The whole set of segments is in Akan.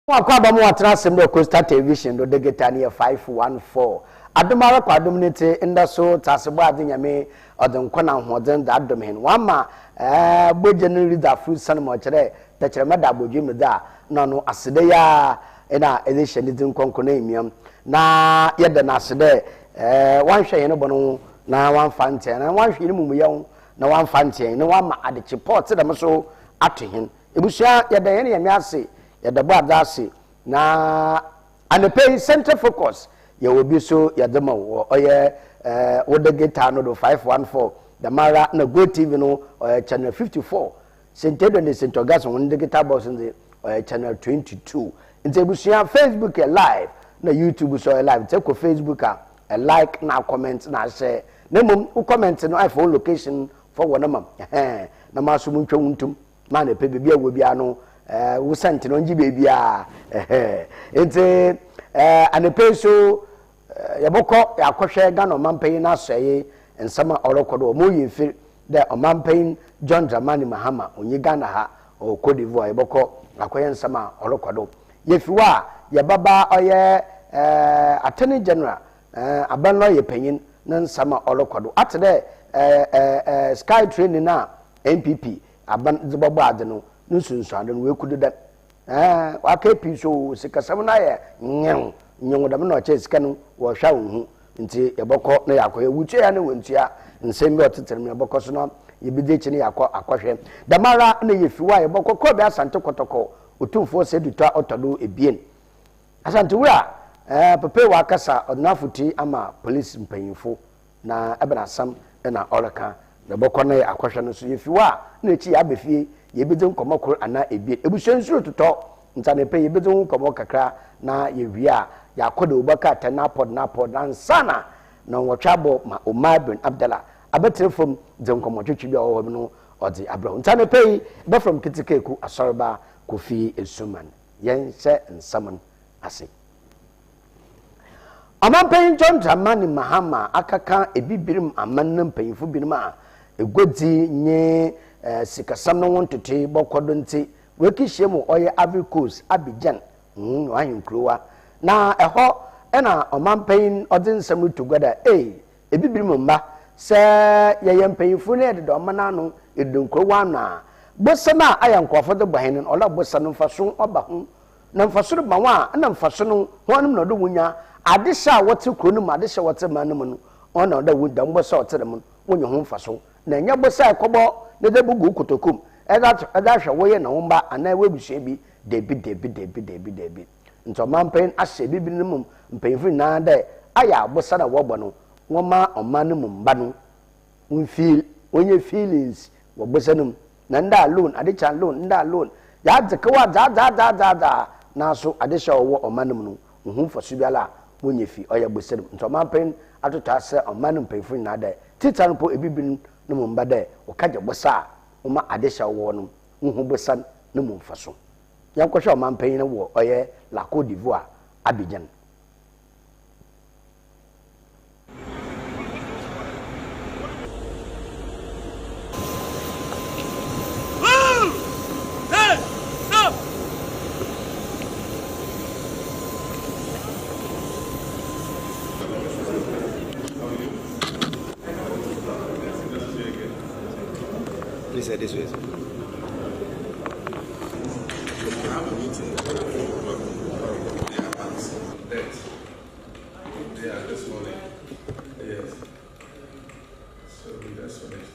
Wakwaba mu atena sembe Coastal Television do degeta ne 514 adomara kwadom ne te ndaso tasebo ade nyame odenkona hoden da adom hen wama boje ne rida fruit sanmo kire ta kire meda bodwe me da na no asede ya ina edition ne din konkona emiam na yede na asede wanhwe ye ne bono na wanfa nte na wanhwe ne mumuye na wanfa nte ne wama ade chipot da meso ato hen ebusua yede ye ne yame ase yadabo adase na anepay center focus ya obi so yadama wo oye wodegeta no do 514 the mara na go tv no channel 54 sentedo ne sentogas won degeta boss in the channel 22 nte busia facebook live na youtube so live take ko facebook a like na comment na share na mum comment no I for location for wonama na maso muntwa wuntum na na pe bibia wo bia no wusanti no nji bebia ente anepe so yaboko yakohwe ga no mampan na soye ensama orokodo mo yimfi de mampan John Dramani Mahama onyi Ghana ha o Cote d'Ivoire yaboko akoye ensama orokodo yefiwa yababa oye attorney general abanlo ye panyin na ensama orokodo atede sky training na NPP aban zibobo ade no nsunsuade no wekudu da wakapi so sikasam na ye nyen da no che sika no wo hwa wo nti yebokọ na yakoye wuche ya na wentua nsem bi oteterem yebokọ so no yebide chi ne akohwe da mara na yefiwa yebokọ ko bi asante kotoko otumfo sedutwa otodo ebien asante wura pepe wa kasa odnafuti ama police mpanyinfo na ebena sam na oraka yebokọ na akohwe no so yefiwa na chi ya befie yebedin komokor ana ebie ebusensu totɔ ntanepe yebedin komok kakra na yewia yakoda obaka tanapod na sana na wotwabo ma Omar bin Abdallah abetrefom zenkomotwetwi bia wo no odi abrahu ntanepe be from kitikeku asorba Kofi Esuman yense nsaman ase amampen John Dramani Mahama akaka ebibirim amannan panyifo birim a egodi nye sikasam no wontote bokodo nti wekihye oye Ivory Coast Abidjan ahinkrowa na eho ena omampan odin samu together ebibirim mba se yeyempanyifo ne de omana no edunkrowa na bosana ayankofo de bahin ola bosana mfaso oba hu na mfaso ba wa na mfaso no honum no do wunya adesha wote kronum adesha wote manum no ona da wunda mbosa wote dem wonye ho mfaso na nya bosa ekobo ne de bugu kotokum eda hwe woye na womba ana webushe bi debi nto mampen ahye bibi num mpenfiri na da aya bosa na wobo no woma omanum mba no unfeel onye feelings wo bosa num na nda alone adecha alone nda alone ya dzekawa da na so adesha wo omanum no hu fosu biala wonye fi oya bosa num nto mampen atoto ase omanum mpenfiri na da titan po ebibi num mba da o kaje bosa uma adesha wo no hu bosa num mfaso yankosha omampen wo oye la Côte d'Ivoire Abidjan Please head this way. Yeah, this morning. Yes. So that's what it is.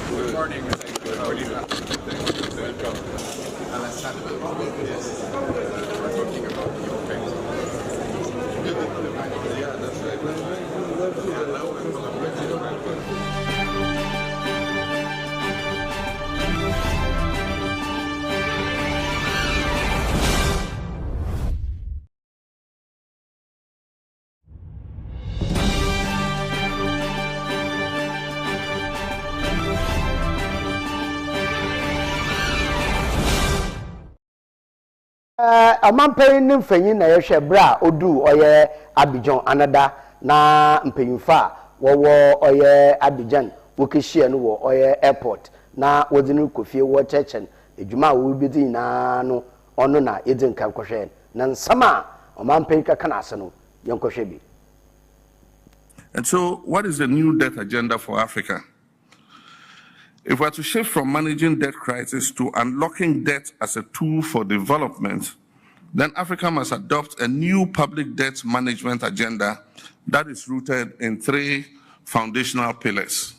Good morning, Mr. How are you? Welcome. Yes. We're talking about your case. Yeah, that's right. Yeah, now we're collaborating on that. amampen ne mfanyin na yehwe bra odu oye Abidjan anada na mpanyinfa wo oye Abidjan wokehie no wo oye airport na wodi no kofie wo chechen edwuma wo bi di na no ono na edin kan kohwe na nsama omampen ka kana ase no yenkohwe bi. And so, what is the new debt agenda for Africa? If we're to shift from managing debt crisis to unlocking debt as a tool for development, then Africa must adopt a new public debt management agenda that is rooted in 3 foundational pillars.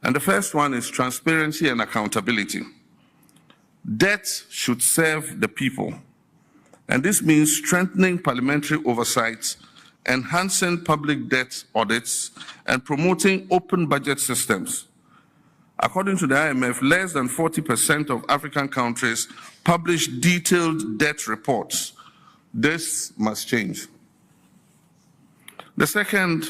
And the first one is transparency and accountability. Debt should serve the people, and this means strengthening parliamentary oversight, enhancing public debt audits, and promoting open budget systems. According to the IMF, less than 40% of African countries publish detailed debt reports. This must change. The second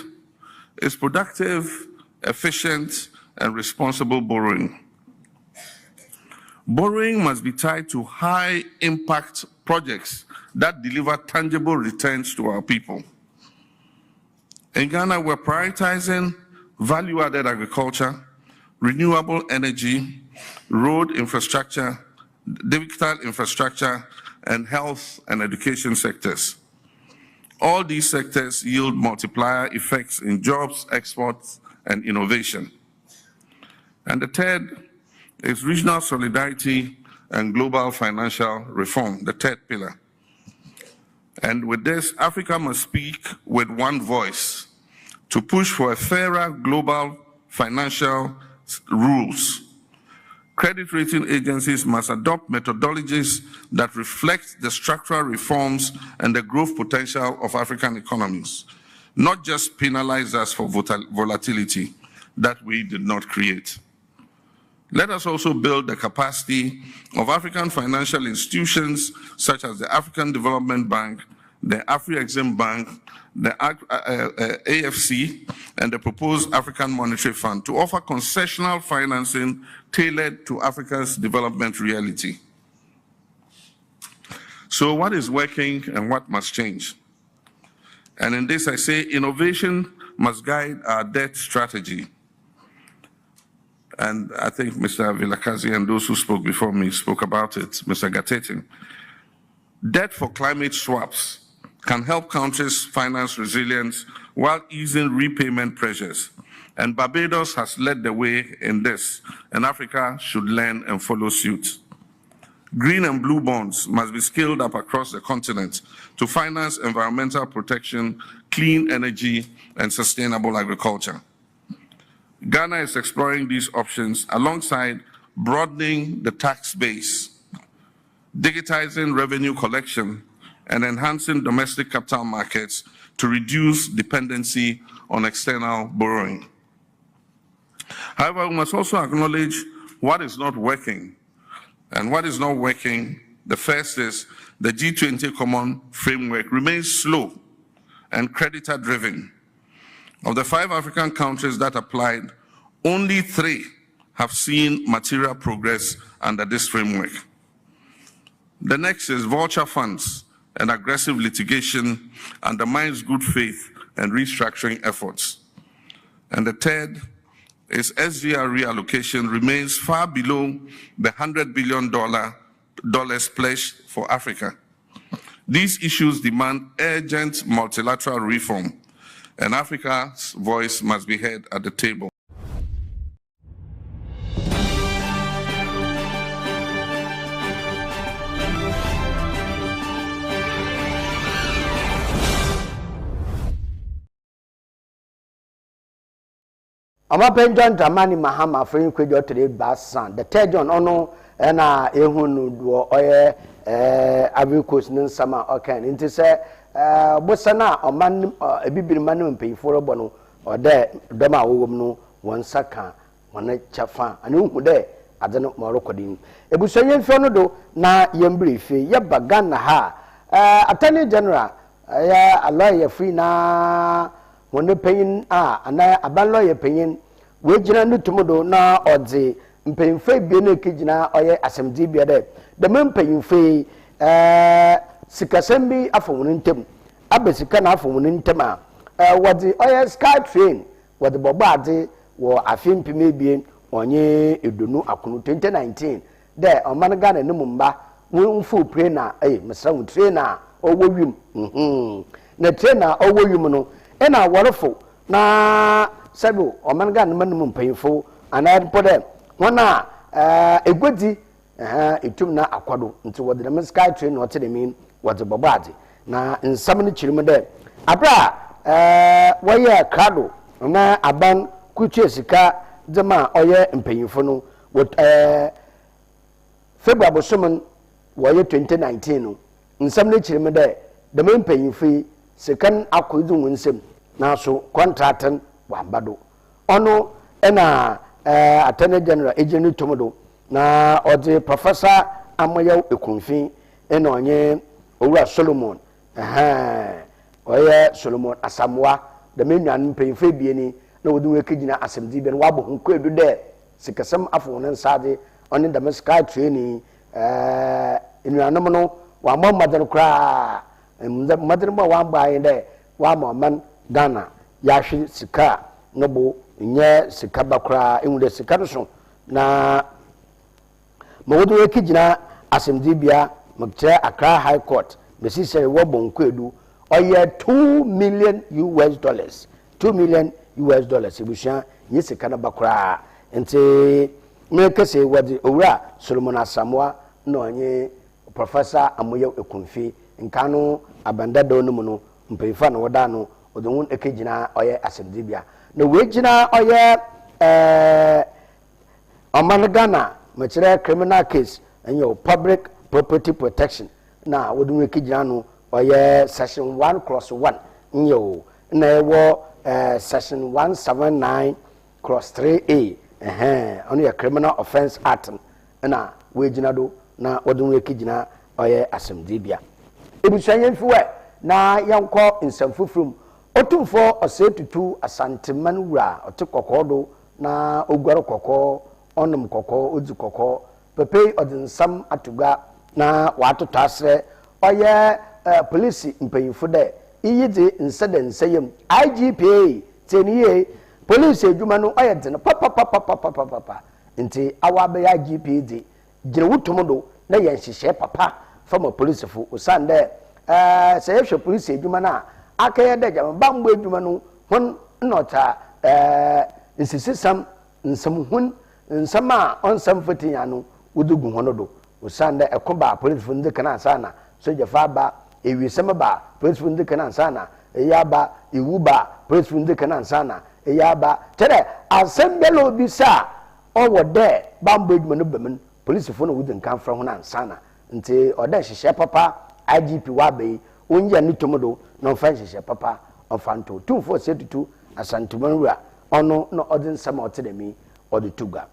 is productive, efficient, and responsible borrowing. Borrowing must be tied to high-impact projects that deliver tangible returns to our people. In Ghana, we're prioritizing value-added agriculture, renewable energy, road infrastructure, digital infrastructure, and health and education sectors. All these sectors yield multiplier effects in jobs, exports, and innovation. And the third is regional solidarity and global financial reform, the third pillar. And with this, Africa must speak with one voice to push for a fairer global financial rules. Credit rating agencies must adopt methodologies that reflect the structural reforms and the growth potential of African economies, not just penalize us for volatility that we did not create. Let us also build the capacity of African financial institutions such as the African Development Bank, the Afri-Exim Bank, the AFC, and the proposed African Monetary Fund to offer concessional financing tailored to Africa's development reality. So what is working and what must change? And in this I say innovation must guide our debt strategy. And I think Mr. Vilakazi and those who spoke before me spoke about it, Mr. Gatete. Debt for climate swaps can help countries finance resilience while easing repayment pressures. And Barbados has led the way in this, and Africa should learn and follow suit. Green and blue bonds must be scaled up across the continent to finance environmental protection, clean energy, and sustainable agriculture. Ghana is exploring these options alongside broadening the tax base, digitizing revenue collection, and enhancing domestic capital markets to reduce dependency on external borrowing. However, we must also acknowledge what is not working. And what is not working, the first is the G20 Common Framework remains slow and creditor-driven. Of the 5 African countries that applied, only 3 have seen material progress under this framework. The next is vulture funds and aggressive litigation undermines good faith and restructuring efforts. And the third is SGR reallocation remains far below the $100 billion pledge for Africa. These issues demand urgent multilateral reform, and Africa's voice must be heard at the table. Amapen John Dramani Mahama Free Kwejo today Basan. The third John ono na ehunu do oye Agricos Ninsama okan. Nti se bosana oman ebibiri manu mpeyiforo bono ode doma wowom no wonsaka wona chafa ani hu de ade no morokodin. Ebusoye mfe no do na yembri fe yeba Ghana ha Attorney General ya aloye free na wone penyin ana aban lawyer penyin we gina nutumodo na odze mpeyinfe bie na kigina oye assemdi bia de the mpeyinfe sikasem bi afowon ntem abesika na afowon ntem a wodi oye sky train wodi bobo ade wo afimpime bie onye edunu akunu 2019 de oman Ghana ne mumba won fu trainer mesra won trainer owo wim na trainer owo wim no e na worofo na sabu oman Ghana man mpanyifo ana pode wona egodi etum na akwado nti wode na sky train wote de min wode bobade na nsam ne chirim de abra waye krado na aban kuche sika dema oye mpanyifo no February bosomen waye 2019 no nsam ne chirim de de mpanyifo sekan akodu wonsem na so contracten wambado ono ena attorney general ejeni tomodo na odi professor amoya ekunfi ena onye owura Solomon oye Solomon Asamoah de menwan mpanyifo bieni na wodi wekigina asemdi be wabo hunko edu de sikasam afo ne nsade oni de sky training enwanom no wa madan kra madan ba wa mbaye de wa man Ghana yahwe sika no bo nye sika bakra enwude sika no so na mawodi wekigina asemdi bia makire Accra High Court besi sere wo bonko edu oye $2 million 2 million ebusia nye sika na bakra enti mekese wadi owura Solomon Asamoah na onye professor Amoya Ekunfi nkano abandado no mu no mpeifa na woda no odonwon ekegina oye asemdibia na wegina oye oman Ghana makire criminal case enyo public property protection na wodun ekegina no oye section 1/1 nyo na ewo section 179/3A on your criminal offense act na wegina do na wodun ekegina oye asemdibia ebusuanye mfiwe na yanko nsamfufrum otumfo osetutu asanteman wura otekokodo na ogwaro kokko onum kokko odu kokko pepe odinsam atuga na watoto asre oye police mpanyifo de iyide nsede nsayem IGPA teniye police edwuma no oye de papa nti awabe ya IGPA de gire wutomodo na yenhihye papa from police fo osande say hwe police edwuma na akaye de jam bambo edwuma no hon nota nsisisam nsam hun nsama onsam fatinya no udugu hono do osande ekoba police fo ndika na sana soja fa ba ewisem ba police fo ndika na sana eyaba ewuba police fo ndika na sana eyaba tere asembele obisa owo de bambo edwuma no bemen police fo no wudin kan fra ho na sana nti oda hihye papa IGP wabe onye ni tomodo no fa hihye papa ofanto 2472 asantumanura ono no odin sama otedemi odituga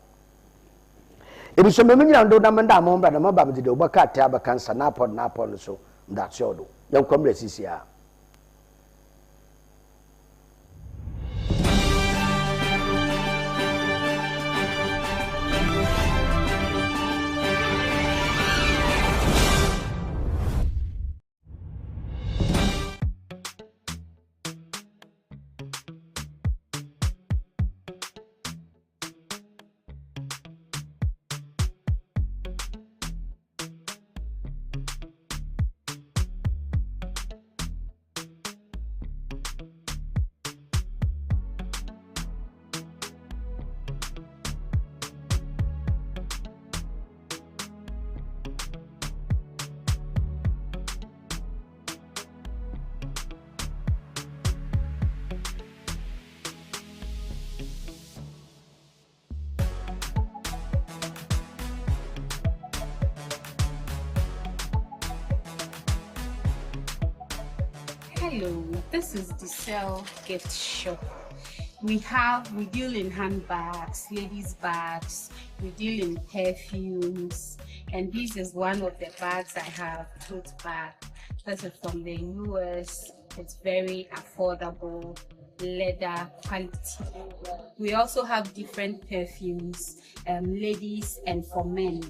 ebiso memenya ndo na manda amomba na maba mede obaka ata abakansa na pod so ndacho do yankomre sisia. Hello, this is the Cell Gift Shop. We deal in handbags, ladies' bags, we deal in perfumes, and this is one of the bags I have, tote bag. This is from the US. It's very affordable, leather quality. We also have different perfumes, ladies and for men.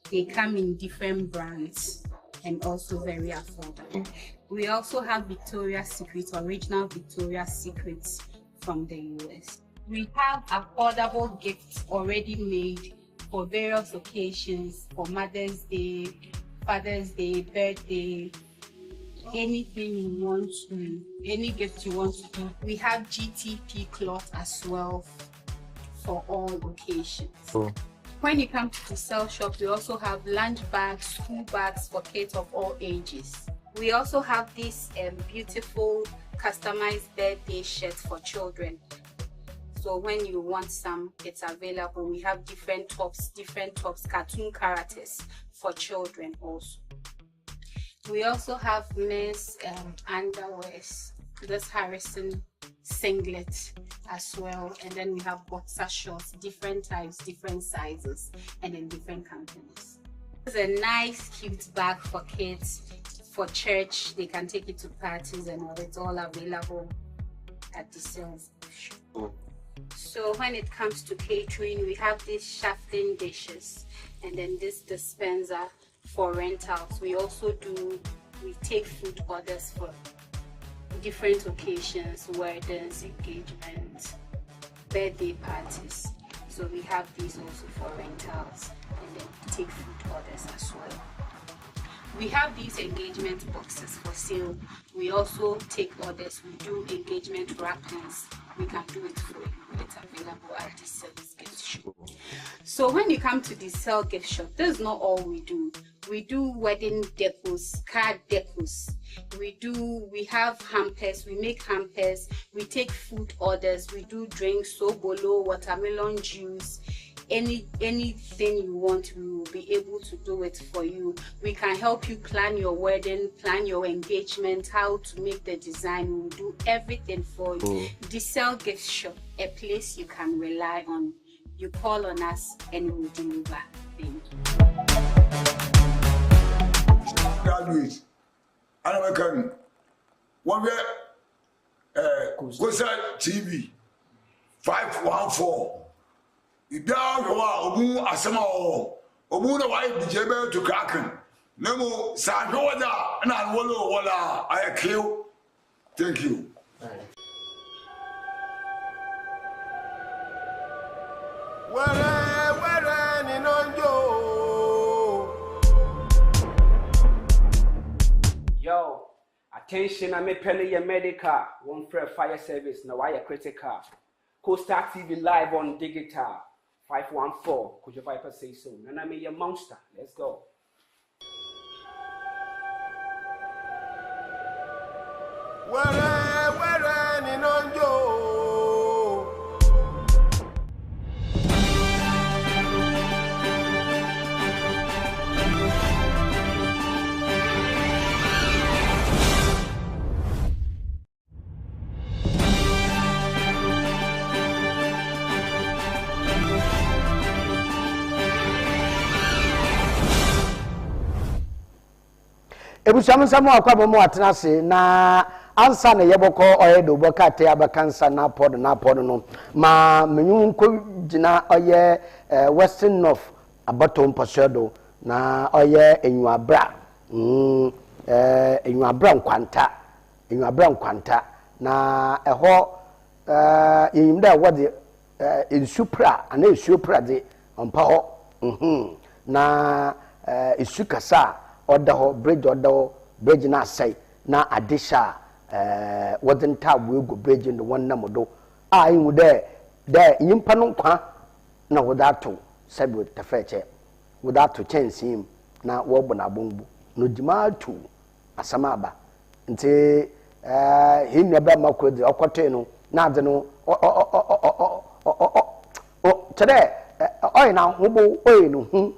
They come in different brands and also very affordable. We also have Victoria's Secret, original Victoria's Secret from the US. We have affordable gifts already made for various occasions, for Mother's Day, Father's Day, birthday, anything you want to, any gift you want to do. We have GTP cloth as well for all occasions. When it comes to the Cell Shop, we also have lunch bags, school bags for kids of all ages. We also have this beautiful customized birthday shirts for children. So when you want some, it's available. We have different tops, cartoon characters for children also. We also have men's underwears, this Harrison singlet as well, and then we have boxer shorts, different types, different sizes, and in different companies. It's a nice cute bag for kids, for church. They can take it to parties and all. It's all available at the sales shop. So when it comes to catering, we have these shafting dishes and then this dispenser for rentals. We take food orders for different occasions, weddings, engagements, birthday parties. So we have these also for rentals and then take food orders as well. We have these engagement boxes for sale. We also take orders. We do engagement wrappings. We can do it for you. It's available at the Sales Gift Shop. So when you come to the Cell Gift Shop, this is not all we do. We do wedding decos, card decos. We have hampers. We make hampers. We take food orders. We do drinks, sobolo, watermelon juice. Anything you want, we will be able to do it for you. We can help you plan your wedding, plan your engagement, how to make the design. We will do everything for you. The Cell Gift Shop, a place you can rely on. You call on us and we will deliver. Thank you. Graduates, I can one way Kosa TV 514. Ida wa obu asema obu na wa bijebe to kraken nemo sa hwoda na wala I kill. Thank you. Where ni nonjo. Yo, attention, I'm a penny your medical. One for fire service, now I critical. CoStar TV live on digital. 514, could your viper say so? And I'm a monster. Let's go. Where ni nonjo. Ebusamu akwabo mu atenase na ansa na yeboko oyedo bokate abakansa na pod no ma menyu nko gina oye Western North abato mpasodo na oye enwabra enwabra nkwanta na eho yimda wode ensupra ana esupra de ompa ho na esukasa odaho bridge na sai na adisha wasn't we go bridge in the one namodo iwu there nyimpa no kwa na wodato sabi tafeche wodato chance him na wobo na bombu no dimatu asama aba nti hinne ba makodi okote no na ade no tere oy na hobo oy no hu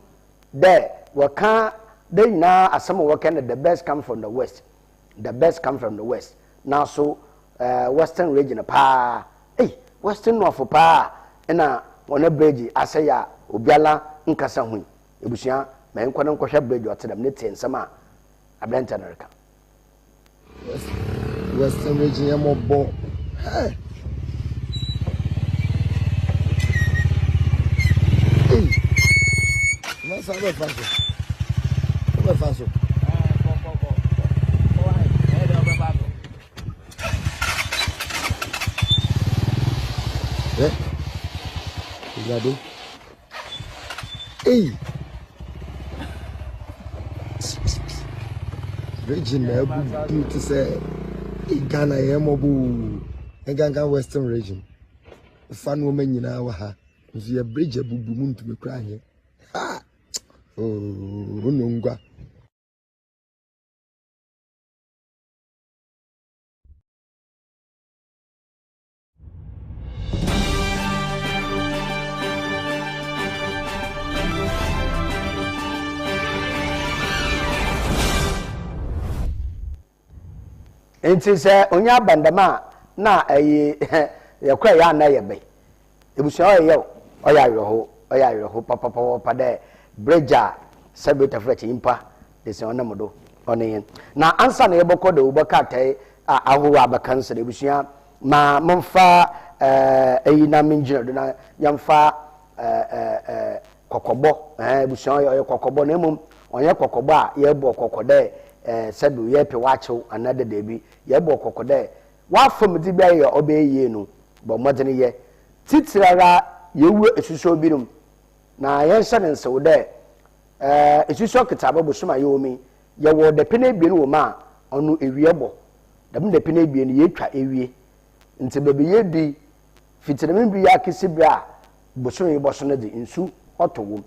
there waka they now asama working the best come from the west. The best come from the west. Now so western region pa western north pa na one bridge asaya obiala nkasa hu ebusia ma enkwana nkohwa bridge otedam ne ten sama ablanta narika western region yamobo hey Masa be faso faso Eh? Igado. Hey. Region na ebu to say Ghana yemobu. Enganga Western region. Fan woman nyina wa ha. Nso ye bridge abubu mu ntumi kra he. Ha. Oh, unungwa. Enti se onya bandama na yakwa ya na yebe ebusu oye oya yeho papa de bridger sabita fletch impa de se onamodo onen na ansa na yeboko de ubaka tai aho abakanse de ebusu ma momfa na menjira do na yamfa kokobo ebusu oye kokobo na mum onye kokobo a yebo kokode sabu ye pe wacho another day bi ye bo kokode wa fam di bia ye obeye no bo modene ye titirara ye wu esuso birum na ye hye ne nse wo de esuso kitabo bo soma ye omi ye wo de pene bie no wo ma onu ewie bo dem de pene bie no ye twa ewie nti bebe ye di fitirem bi ya kisi bia bo so ye bo so no de nsu otowo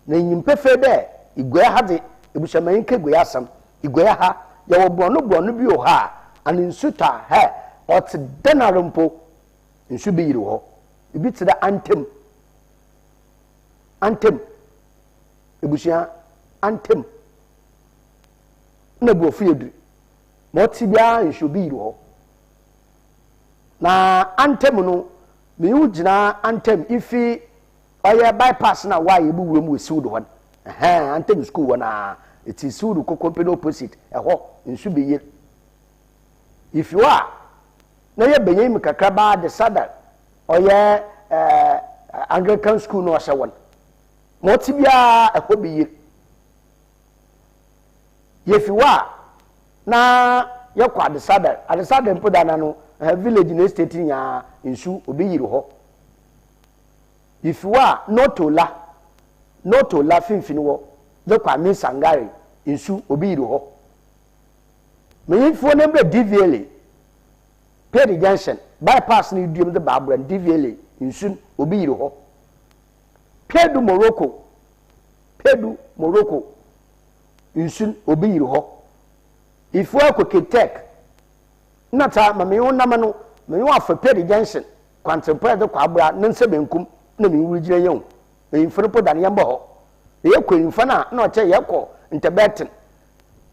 na nyimpefe de igwe ha de ebusaman kegwe asam igwe ha ya wo bono bi o ha ani nsuta he ot denarumpo nsu bi yiri ho ibi tida antem ebusia antem na bu ofu yedri mo ti bia nsu bi yiri ho na antem no me ugina antem ifi oye bypass na wa ye bu wuram wesiw do ho antem school wana it is sudu company opposite eho nsu be ye if you are na ye benyim kakra ba de sada oye Anglican school no hye won mo ti bia eho be ye if you are na ye kwa de sada mpoda na no village no state nya nsu obi yiri ho if you are notola finfini wo de kwa mi sangare nsu obi yiri ho meyifo ne bre DVLA Perry Junction bypass ni duom de babra DVLA nsu obi yiri ho Pedu Morocco nsu obi yiri ho ifo akoketek nata mame wonama no me wo afa Perry Junction kwantempre de kwa abra nense benkum na me wurigire yen meyifo po dan yembo ho ye kwinfa na oche ye ko Ntebetin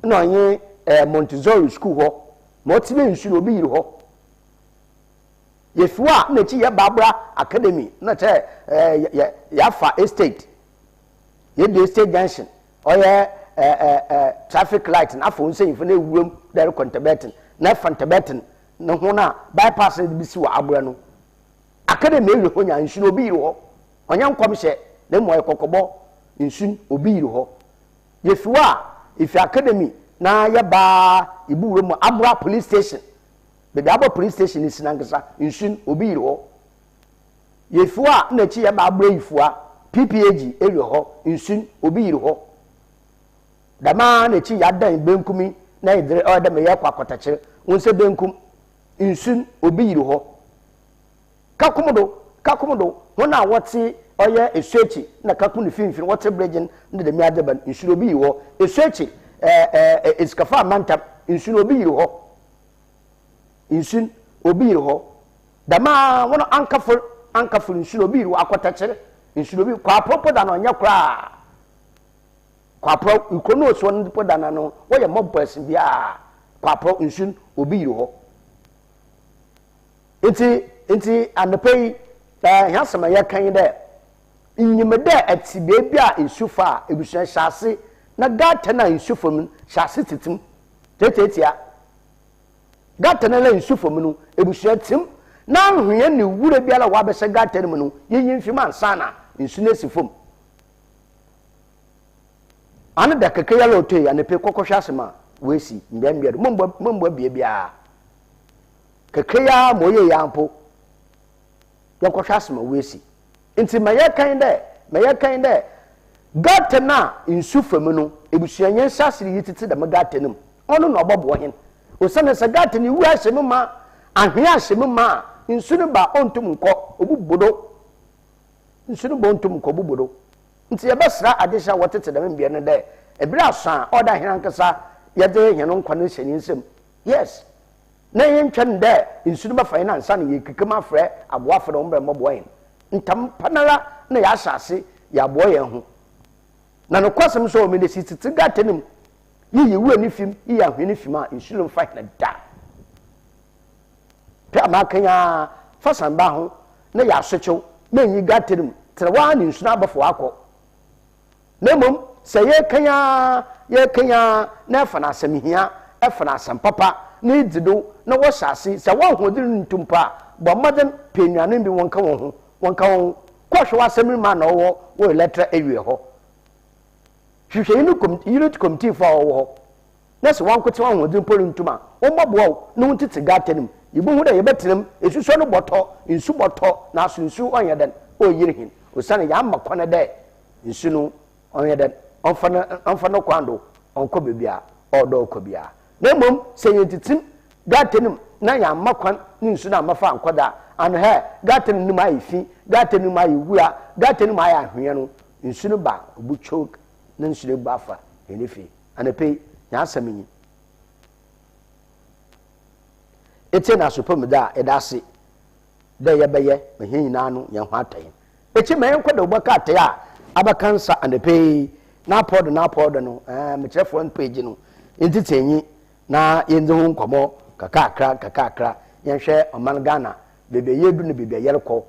na onye Montessori school ho motibe nsu obi yiri ho yefuwa na chi ye babra academy na che yafa estate ye the estate junction oye traffic light na afo nse yifo na ewuram there Ntebetin na Ntebetin na ho na bypass de bisi wa abra no academy ewe ho nya nsu obi yiri ho onye nkomhye na mo ekokobo nsu obi yiri ho yefuwa ifi academy na yaba ibuwre mu abra police station bebe abo police station ni sinangasa nsun obi yiri ho yefuwa na chi yaba abra yifuwa PPAG ewe ho nsun obi yiri ho dama na chi yadan benkumi na idre oda me yakwa kotache wonse benkum nsun obi yiri ho kakomodo hona woti oye esuechi na kakunu finfin wote bridge de mi adeban nsun obi yiri ho esuechi iskafa manta nsun obi yiri ho nsun obi yiri ho dama wono ankafur nsun obi yiri akwatachere nsun obi kwa propo da no nya kra kwa pro ikono so no poda na no wo ye mobers bia kwa pro nsun obi yiri ho enti anepei hiasema ya kan de nyimede atibe bia nsufa ebusuan hyase na gata na nsufom hyase titim tetetia gata na nsufom no ebusuan tim na hweye ne wure bia la wabese gata ne mu no yeyimfim ansana nsu na sifom ana da keke ya loto ya ne pe kokosha asema wesi mbia mombo bia bia keke ya moye ya ampo yɛnkɔhwɛ asɛm a wɔasi nti ma yɛkan dɛ gata na nsu famu no ebusuanyɛ nsa asiri yi tete dɛm gata no mu ɔno na ɔbɔbɔ hen osane sɛ gata ne wu ahyɛ mu ma ahwea ahyɛ mu ma nsu no ba ontum nkɔ obubodo nsu no ba ontum nkɔ obubodo nti yɛbɛsra adehya wɔtete dɛm mbia no dɛ ebire aso a ɔda hen ankasa yɛde hen nkwa no hyɛ ne nsam yes na yɛntwɛn dɛ nsu no bɛfa hen ansa ne yɛkekam afrɛ aboafo no mbɛ mmɔbɔ hen ntam panara na yɛahyɛ ase yɛaboɔ yɛn ho na no kwasem so o me ne sititi gata nim yi wu ani fim yi ahwe ne fim a nsu no fa hen da pɛ ma kanya fasan ba ho na yɛasokyew na yi gata nim tere wa ne nsu no abɔfo akɔ na mmom sɛ yɛkanya na ɛfa na asɛm hia ɛfa na asɛm papa na idido na wɔhyɛ ase sɛ wɔn hodiri ntumpa bɔ mmɔden penuane bi wɔnka wɔn ho kɔhwɛ w'asɛm ma na ɔwɔ wɔ letra awie hɔ hwehwɛ unit committee for ɔwɔ hɔ na sɛ wɔnkote wɔn hodiri mpɔri ntuma wɔmmɔboa wo na wɔn tete gata nim yɛbɛhu dɛ yɛbɛtenam esusuo no bɔtɔ nsu bɔtɔ na aso nsu ɔnyɛ dɛn ɔyiri hin osane yɛama kwan dɛ nsu no ɔnyɛ dɛn ɔmfa no kwan do ɔnkɔ baabi a ɔdɔ ɔkɔ bia na mmom sɛ yɛtitim gata nim na yɛama kwan ne nsu no amafa ankɔda ano hɛ gata no nim ayɛ fi gata no nim ayɛ wura gata no nim ayɛ ahwea no nsu no ba ɔbu na nsu no ba afa ɛne fi anapɛ nyɛ asɛm nyi ɛtie na asopɔ mu da a ɛda ase dɛ yɛbɛyɛ mahia nyinaa no yɛn ho atɔyɛ ɛkyi ma yɛnkɔ da wobɛka atɔyɛ a abɛka nsa anapɛ na apɔdo no mekyerɛfoɔ page no ntitenyi na yɛndze ho nkɔmmɔ kakakra yɛnhwɛ ɔman Ghana bebe yedu na bebe yɛrekɔ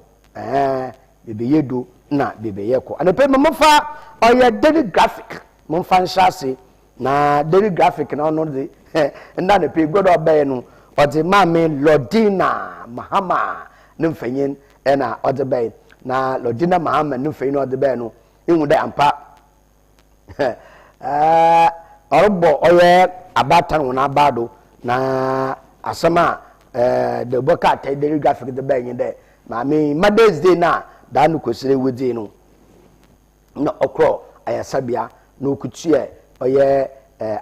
bebe yedu na bebe yɛkɔ anapɛ momfa ɔyɛ daily graphic momfa nhyɛ ase na daily graphic na ɔno de nda anapɛ godo ɔbɛyɛ no ɔde maame Lodina Mahama ne mfanyin ɛna ɔde bɛyɛ na Lodina Mahama ne mfanyin ɔde bɛyɛ no ehu dɛ ampa ɔrebɔ ɔyɛ abatan wɔn abado na asɛm a de boka atɛ daily graphic de bɛyɛ dɛ maame Mother's Day na daa no kosire wodi no na ɔkorɔ ayasabea na okutua ɔyɛ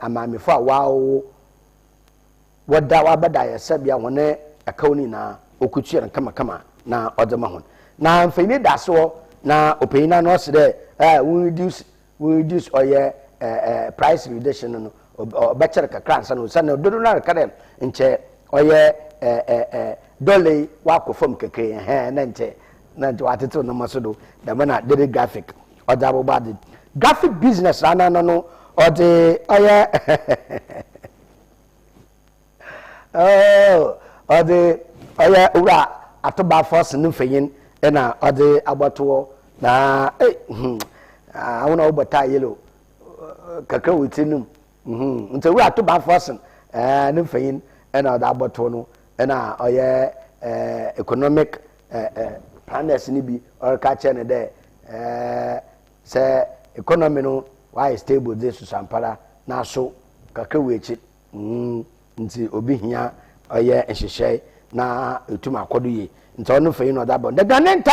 amaamefo a waawo wɔda wabɛda ayasabea wɔne akawni na okutua no kama na ɔde ma ho na mfani da so na opanyina no ɔse dɛ we reduce ɔyɛ price reduction no ɔbɛkyɛre kakra nsa no sɛ na dodo no areka dɛ nkyɛ ɔyɛ dɔle wakɔ fam kakra na nkyɛ watete no maso do dɛm na daily graphic ɔde abobɔ ade graphic business ana no ɔde ɔyɛ ɔde ɔyɛ owura atoba force no mfanyin ɛna ɔde abɔtoɔ na awona wobɔta yellow kakra wɔti num nti owura atoba force no mfanyin ɛna ɔde abɔtoɔ no ɛna ɔyɛ economic planners ni bi ɔreka kyɛ ne dɛ sɛ economy no why stable de susampara na so kakra wɔ akyi nti obi hia ɔyɛ nhyehyɛ na etum akɔdo yi nti ɔno fɛ yi na ɔda bɔ the Ghanaian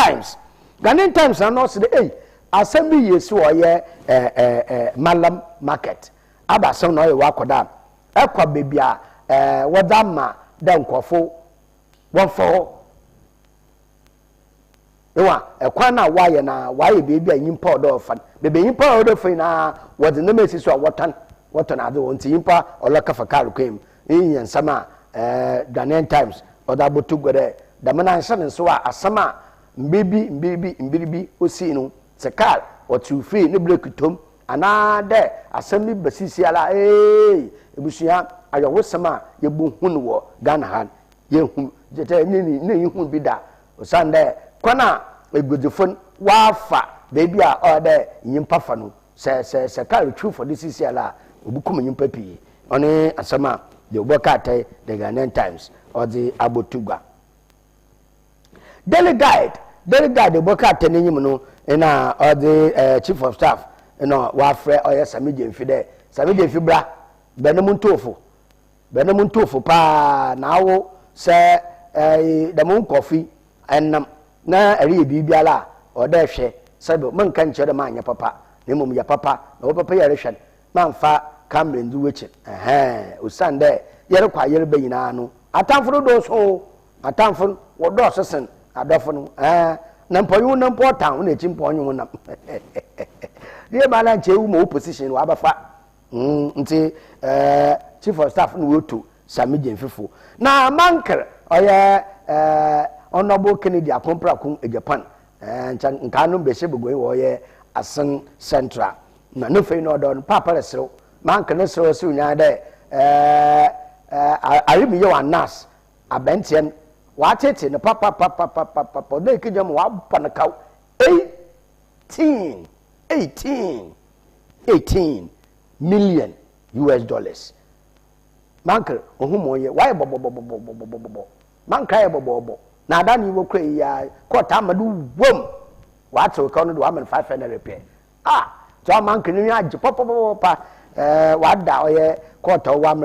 Times na no say eh asɛm bi yɛ si ɔyɛ Malam market aba asɛm na ɔyɛ wakɔda ɛkɔ beebi a wɔda ma dɛ nkɔfo wɔfɔ ewa ɛkwan na wayɛ beebi a nyimpa ɔdɔ ɔfa beebi nyimpa ɔdɔ fa na wɔde ne mesi so a wɔtɔn ade wɔn ti nyimpa ɔlɔka fa car kwem eyi nsɛm a Ghanaian Times ɔda botu gɔdɛ dɛm na nhyɛ ne nso a asɛm a mbiribi osi no sɛ car ɔtu free ne brake tom ana dɛ asɛm bi basisi ala ebusua ayɔwosɛm a yɛbu hu no wɔ Ghana ha yɛhu jete ne yihu bi da osan dɛ kwana egodefon wafa beebi a ɔdɛ nyimpa fa no sɛ car true for this is ala obukum nyimpa pii ɔne asɛm a de oboka atɛ the Ghanaian Times ɔde abotugwa daily guide oboka atɛ n'enyim no na ɔde chief of staff na wafrɛ ɔyɛ Samije Mfi dɛ Samije Mfi bra bɛnum ntofo paa na awo sɛ dɛm nkɔfi ɛnam na eri bibiala o da hwe sabe man kan chere ma anya papa na mum ya papa na wo papa ya rehwe man fa camera ndu weche osande yere kwa yere bayina no atamfo do so atamfo wo do sesen adofo no na mpoyu na important na chimpo onyu na die mala nchewu mo position wa abafa nti chief of staff no wotu Sami Jemfifo na manker oye honorable Kennedy Akompra kun Japan nkanu behye bugoyi wo ye Asen Central na no fe no do papa resro manker no sro si unya de arimi ye wa nas abentien wa tete ne papa de kijam wa panakaw 18 million US dollars. Manker ohumoye why bobo manka bobo na da ni wo kwe ya kota amadu wom what so count do 500 repair so manker ni age papa wada oye kota wa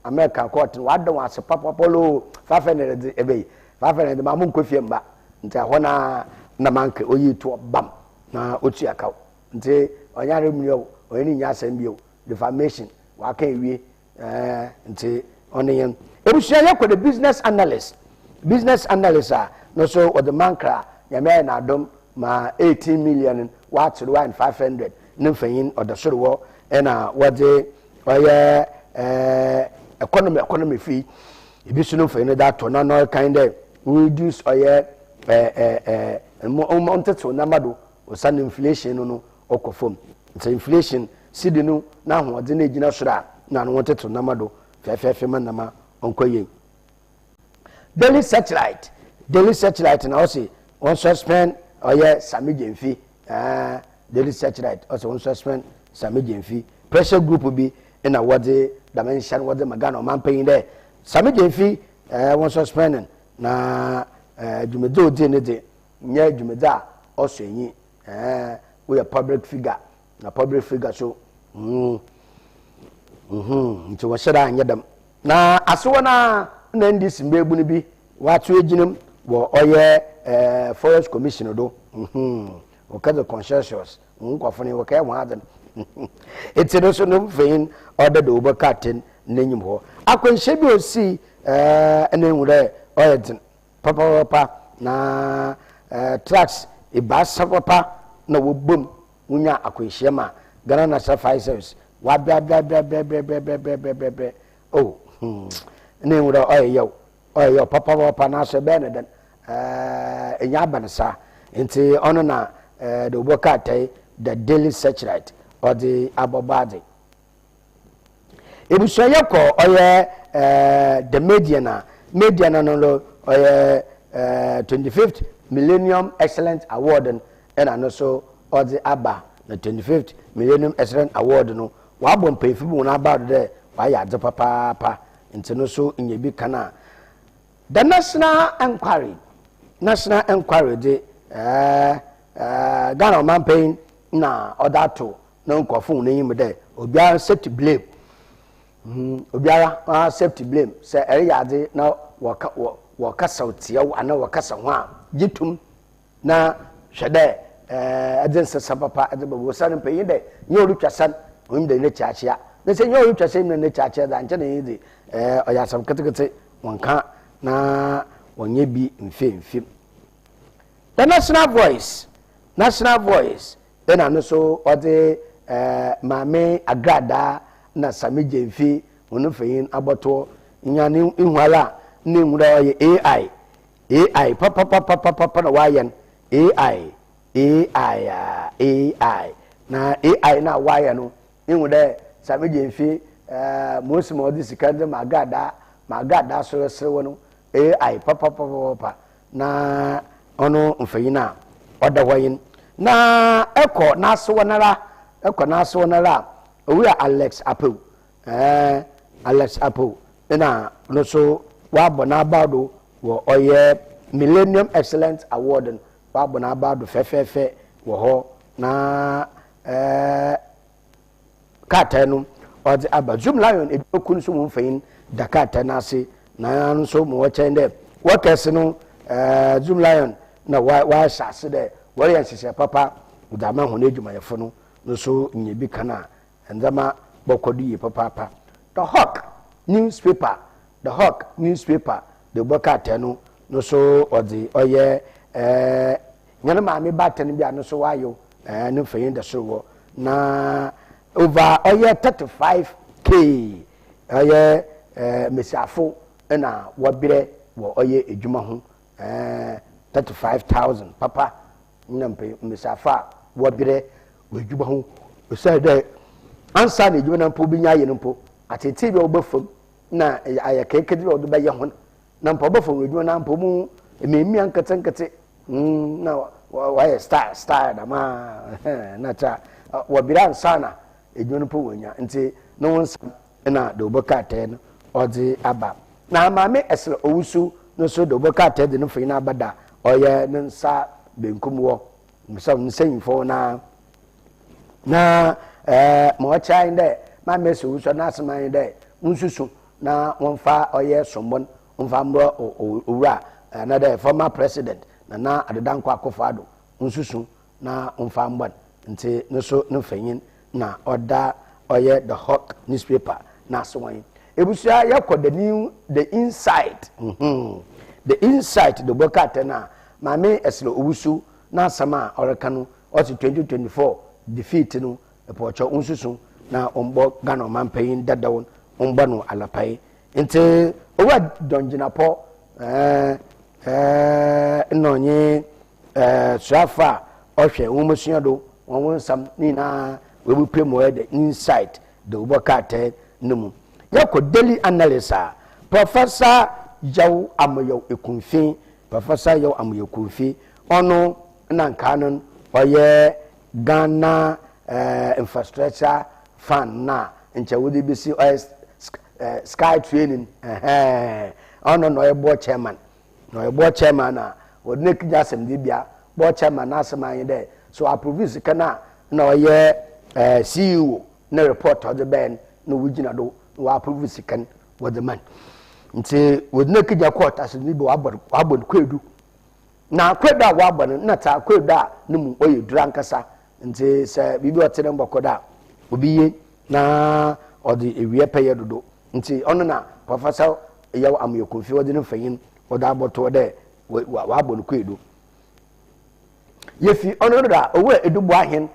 American court wada wa se papa polo 500 ebe 500 ma mun kofie mba nti ahona na manker oyi to bam na otu akaw nti onyare mrio oyini nya asem bio defamation wa kan ewie nti oniyen ebusia yakọ the business analyst no so or the mankra yame na adom ma 18 million what 500 nfeyin or the soro na what the economy fee ebisu no feyin that to no kind of reduce oye to namado osan inflation no okofom nti inflation sidi no na ho de na gina soro na no to namado fefe manama onkoye Daily Searchlight na also one suspend oye Sami Jemfi Daily Searchlight also one suspend Sami Jemfi pressure group bi in a what the dimension what the magano man paying there Sami Jemfi one suspend na jumedo de ne de nya jumeda also yin we a public figure so nti wo sheda anyedam na aso na ndi simbebu ni bi watu ejinam wo oye forest commission do o kaza conscious nkofo ni wo kai wadan eti no so no fein order do bo captain nanyim ho akwanhye bi osi enenwure oyedin papa na tracks ibasa papa na wo bom unya akwanhye ma Ghana National Fire Service wa bia oh ne wura oyo papa na so be ne den enya bansa nti ono na the Obokatai the Daily Searchlight or the Abobade ebuso yeko oye the media no lo oye 25th Millennium Excellence Award and also or the Aba the 25th Millennium Excellence Award no wa bom pefi bu na about there wa ya de papa nti no so nyebi kana the national enquiry de Ghana man paying na order to na nkofo na yim de obiara set blame obiara set blame say ere ya de na waka sauti ya ana waka sanwa gitum na hwede agency sabapa adebo sanin paying de nyoru twasan onde ne chaachia na se nyoru twasan ne chaachia da nche na yidi oya sam ketekete wonka na wonye bi mfemfem the national voice then ano so ode mame agrada na Sami Jemfi wono feyin aboto nyane ihwala ne nwura oye AI papa na wayen AI na AI na waya no inwude Sami Jemfi mosimo di sikande magada so wono AI papa na ono mfeyina oda wayin na eko na so wonara owura Alex Apple na no so wa bona abado wo oye Millennium Excellence Award wa bona abado fefefe wo ho na katenu odi aba Zoom Lion edokun so mo mfeyin dakata na ase na so mo wo chende wo kese no Zoom Lion na wa shase de wori hyehyɛ papa udama ho na adwumayɛfo no no so nye bi kana ndama bokodi yi papa the Hawk newspaper the bokate no so odi oye nyane maame batten bia no so wayo no fayin da so wo na over oye 35k oye mesiafo na wabire wo oye edwuma ho 35,000 papa nyampe mesiafa wabire wo edwuma ho say that ansa na edwuma na mpo bi nya ye mpo atete bi obafam na aye keke bi odo baye ho na mpo obafam edwuma na mpo mu ememi ankete na why star da ma na cha wabire ansa na edwuma mpo wonya nti no wonsa na do bokate no odi aba na maame esre owusu no so do bokate de no fina na abada oye nsa benkum wo msa nsanyfo na mo chai nde ma meso wuso na asman nde nsusu na wonfa oye sombon wonfa mbro owura na the former president na adedanko akofado nsusu na wonfa mbon nti no so no fanyin na oda oye the Hawk newspaper na so wan ebusia yakọ the inside the inside the bokate na maame eslo owusu na sama orekanu osi 2024 defeat no epocho unsusu na ombo Ghana manpayin dadawon ombo no alapai nti owa donjinapo nonye swafa ohwe womusua do wonsam ni na webu premo the inside the bokate numu yako daily analyst Professor Yaw Amoyo Ekunfi Professor Yaw Amoyo Ekunfi ono na nkanon oye Ghana infrastructure fund na nche wodi bisi sky training ono no ebo chairman na wodi ne kija asem di bia bo chairman na asem anyi de so approve kana na oye CEO na report of the ben no wigina do wa approve sikan with the man nti wodi ne kija court asem ni bo abon kwedu na kweda wa abon na ta kweda nemu oye drankasa nti se bibi otere mbokoda obiye na odi ewie peye dodo nti ono na Professor Yaw Amoyo Ekunfi wodi ne fanyin oda aboto de wa abon kwedu yefi ono da owe edubu ahen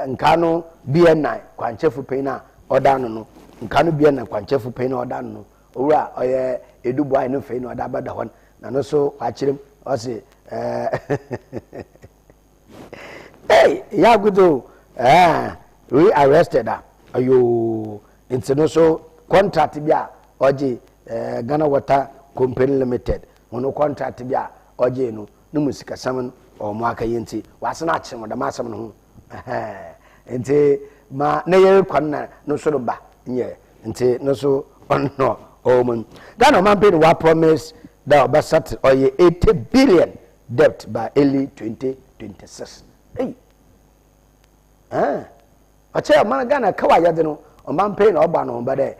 nkano BN9 kwanchefu peina odano no nkano BN9 kwanchefu peina odano no owura oye edubu ahen feina oda bada hon na no so achirem osi hey ya gudo we arrested ayo into so contract bia oje Ghana Water Company Limited wono contract bia oje no musika saman o mo aka yenti wasana achim da masam no enti ma na ye kwanna no so ba nye enti no so onno o mun Ghana man pay wa promise that obasat oye 80 billion debt by early 2026 hey acha man Ghana kawa yade no o man pay na oba no ba de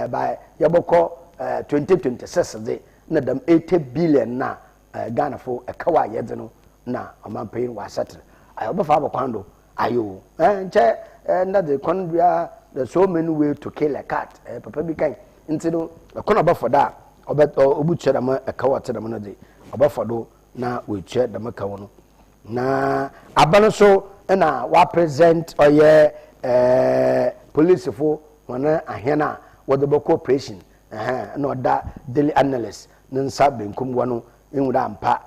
by yaboko 2026 de na dam 80 billion na Ghana for kawa yade no na o man pay wa settle ayo ba fa abakwando ayo nche na de konbia the so many way to kill a cat papa bi kan nti no kono ba for da obuche da ma kawa te da ma no de oba for do na we che da ma kawo no na abano so na wa present oye police for wana ahena with the cooperation no da daily analyst nsa benkum wano enwura ampa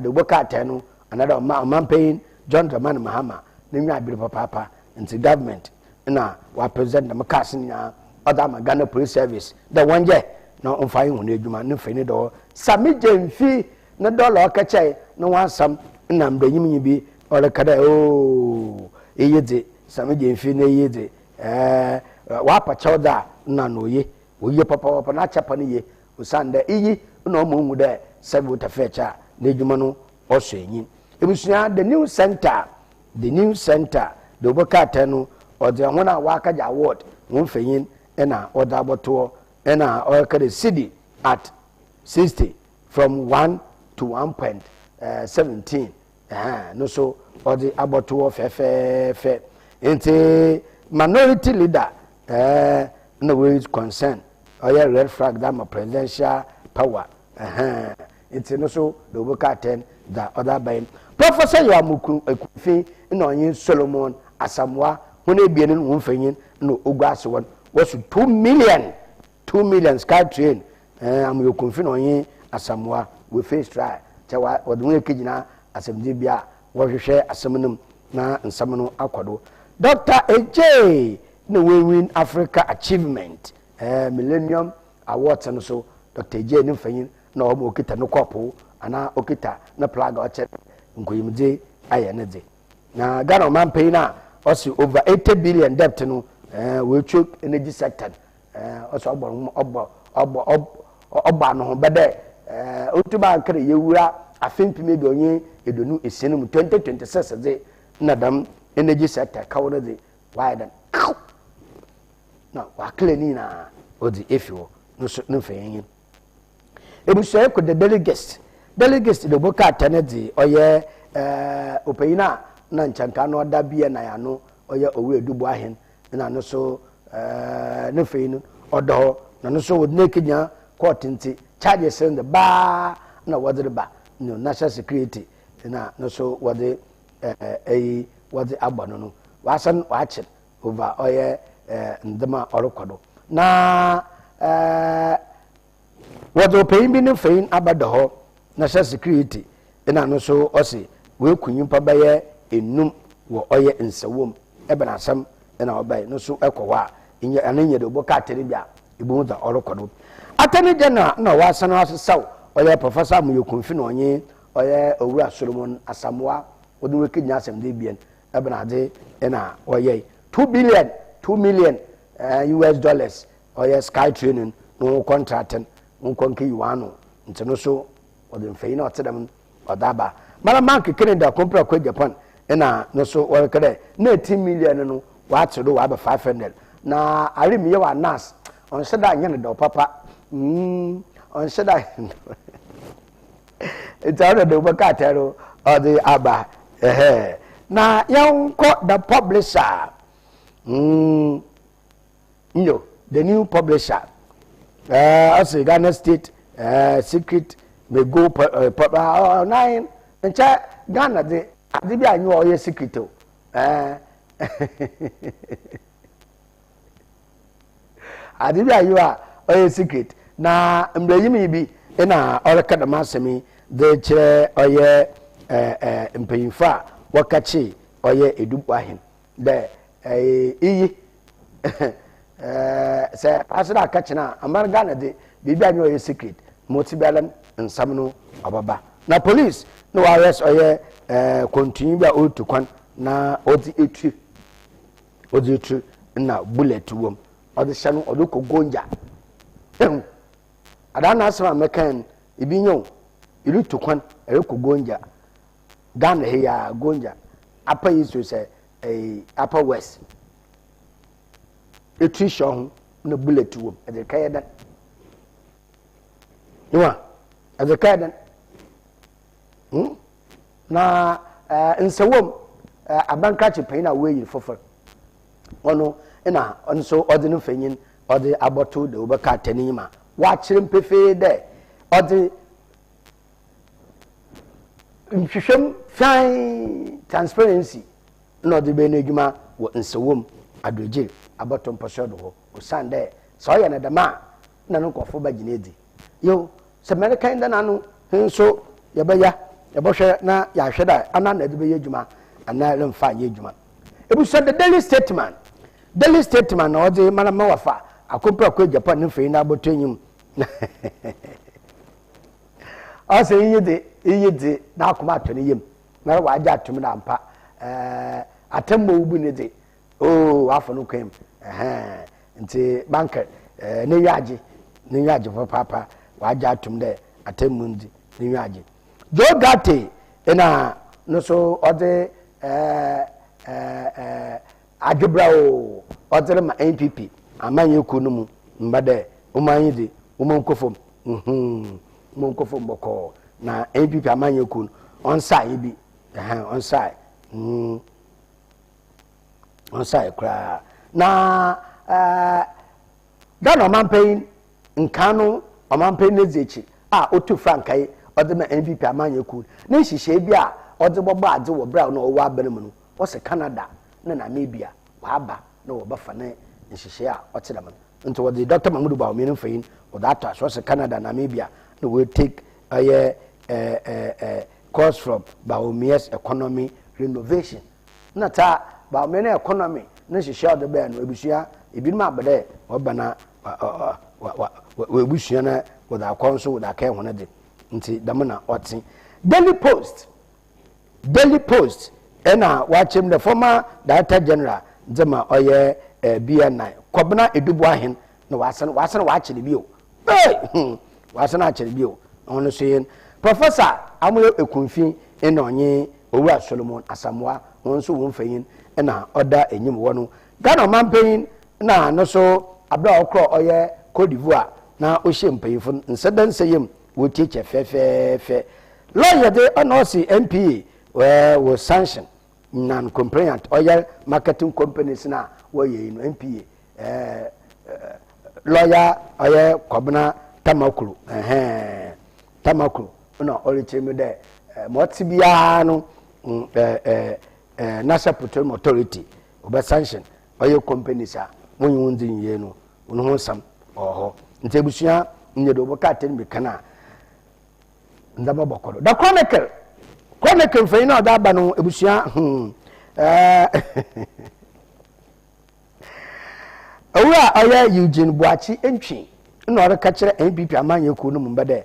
the bokate no another man paying John Dramani Mahama nwa abiri papa nti government na wa present the makasi nya other Ghana Police Service the one je na onfa yin hunu adwuma ne fani do sami jemfi na dollar okache na wansam na mdanyim bi olekada eyede sami jemfi na eyede wa pacha da na noye oye papa na chapa ne ye usande iyi na omu de sebu tafecha na adwuma no oso enyin ebusuya the new center the bokate no ode hona wa kaja award won fanyin na oda boto na okade city at 60 from 1 to 1.17 no so or the aboto fe into minority leader no way is concerned or red flag that my presidential power it's no so the work attend the other by Professor Yamuku Ekufi no yin Solomon Asamoah when e bien no mfanyin no ogwaso won was 2 million sky train am you confin on yin Asamoah we face try chewa odun ekigina asemdi bia wo hwehwe asemnum na nsam no akwado Dr. AJ no we win Africa achievement millennium awards no so Dr. AJ ni mfanyin na o okita no kopo ana okita na plug o che nkoyimde ayenede na Ghana man pay na also over 80 billion debt no we choke energy sector also oba no bede otuba nkere yewura afempime bi onye edonu esenum 2026 de na dam energy sector kawo de widen na wa clean na odi efio no so no feyin ebuso ko the delegates de boka tenedi oye opeyina na nchanka no da bia na ya no oye owe edubu ahen na no so no feyin odo na no so wodne kenya court nti charges in the ba na wodre ba no national security na no so wode wode agbano no wasan wache over oye ndema orokodo na wode opeyin bi ne feyin abada ho national security na no so osi we kunyimpa baye enum wo oye nsawom ebe na asam na obaye no so ekowa inye ananye de boka teribia ibu da orokodo atani general na wasan asesaw oye professor Amuyekunfi no onye oye owura Solomon Asamoah odun we kinya asem de bien ebe na de na oye 2 million US dollars oye sky training no contracting nkonke yiwano ntino so odin feyin na otedam odaba mara bank Canada compare kwa Japan na no so o kede na 18 million no wa atdo wa ba 500 na arimi ye wa nas on sheda anya ne do papa on sheda it's out the boka tero or the aba na yanko the publisher the new publisher as Ghana State secret may go 9 and Ghana de be I know your secret Adibia you are your secret na mbreyimi bi na oreka da masemi de kire oye mpanyimfa wakachi oye edubu ahen de iyi say asira kachina amar Ghana de bibi anyo your secret motibalan nsam no obaba na police no arrest oye continue bia otukwan na odi etu na bullet wom odi shanu odi kogonja adana asema mekan ibinyo ilu tukwan kogonja Ghana here gonja apa yiso say apa west etu shon na bullet wom edi kayedan Iwa, azakadan. Na nsawom abanka chepena we fofor. Ono ina onso odinu fanyin odi aboto de obeka tanima. Wa kirem pefe de odi nhwehwem fine transparency no de be n'edwuma wo nsawom adoje aboto mposodo ho. Osande so ya na dama na no kofo ba ginedi. Yo se America inda nanu nso yebaya yebohwe na ya hweda ana na de be yedwuma ana lemfa yedwuma ebu so the daily statement na ode mana mawafa akompra kwa Japan ne fei na abotanyim ase yide na akoma atone yem na wa aja atum na ampa atembo ubu ne de afọ no kwem nti banker ne yaje papa waja atum de atemundi ne yaje Joe Gatti ina no so ode agebrao ode ma NPP amanye kunu mu mbade umanyi de umonkofom umonkofom boko na NPP amanyeku on side bi on side on side kra na Ghana Mampen nkano Mampen nezechi otu frankai ode ma NPP amanyeku na hihye bi a ode bobo ade wo bra na owo abanemu no o se Canada na Namibia wa aba na wo bafa na hihye a otedam nto wo the Dr. Mahmoud Bawumia mfayin wo that so se Canada Namibia no we take course from Bawumia's economy renovation na ta Bawumia economy na hihye ode ba no ebusua ebinima abede obana we ebusua na wo da konso wo da kai hono de nti damna oti Daily Post ena wachem the former Director General Zema oye BNI Kobna Edubu ahen na wasan wachele bio wasan achele bio ono so Professor Amoyo Ekunfi ena onye Owura Solomon Asamoah wonso wonfayin ena oda enyim wono Ghana Mampen na no so abra okro oye Cote d'Ivoire na ohye mpayifo nsedan seyem wo teacher fe lawyer de onosi MPA was sanction non-compliant oil marketing companies na woye no MPA lawyer oye Kobna Tamakuru Tamakuru no oricheme de motibia no National Petroleum Authority oba sanction oil companies a wonyi ye no wono ho sam oho ntebusua nyedo boka ten be kana ndaba bokoro da Chronicle for ina da ba no ebusua Owura oya Eugene Buachi entwi na ore ka kire NPP amanyeku no mbede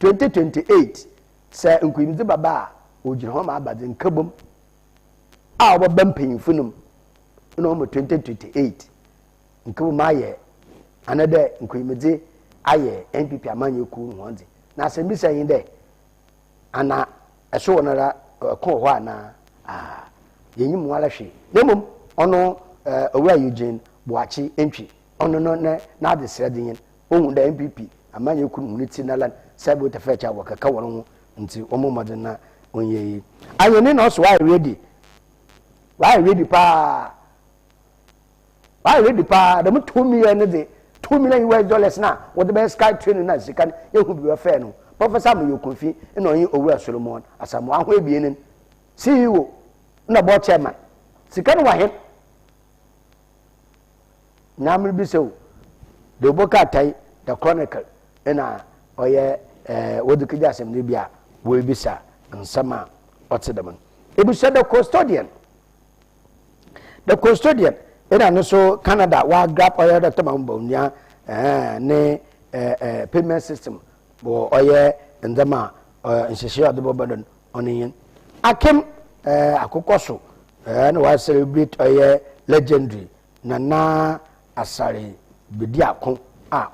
2028 se nkwimzi baba ojire ho ma abade nkabom a obo mpanyimfu num no mo 2028 nkabom aye anade nkwimzi aye NPP amanyeku no honde na asembisa yin de ana eso wonara ko ho ana yenyim wala hwe nemom ono Owura Eugene Buachi entwi ono no na de sredin ohun da MPP amanyeku no ti nalan sabo te fecha wakaka wono ho nti omomode na onye ayeni no so why ready pa da mu 2 million de $2 million na what the best sky training na sikan ehu bi wafa no Professor Amoyo Ekunfi na onye Owura Solomon Asamoah ho ebienin CEO na board chairman sikan wa he namri bisew de boka tai the Chronicle na oye wodukija asem ne bia wo bisa nsama otedam ebusa the custodian ina no so Canada wa grab oye Dr. Mahmoud Bawumia ne payment system bo oye ndama nhihye adobo badon onin akem akokoso na wa celebrate oye legendary Nana Asare bedi akon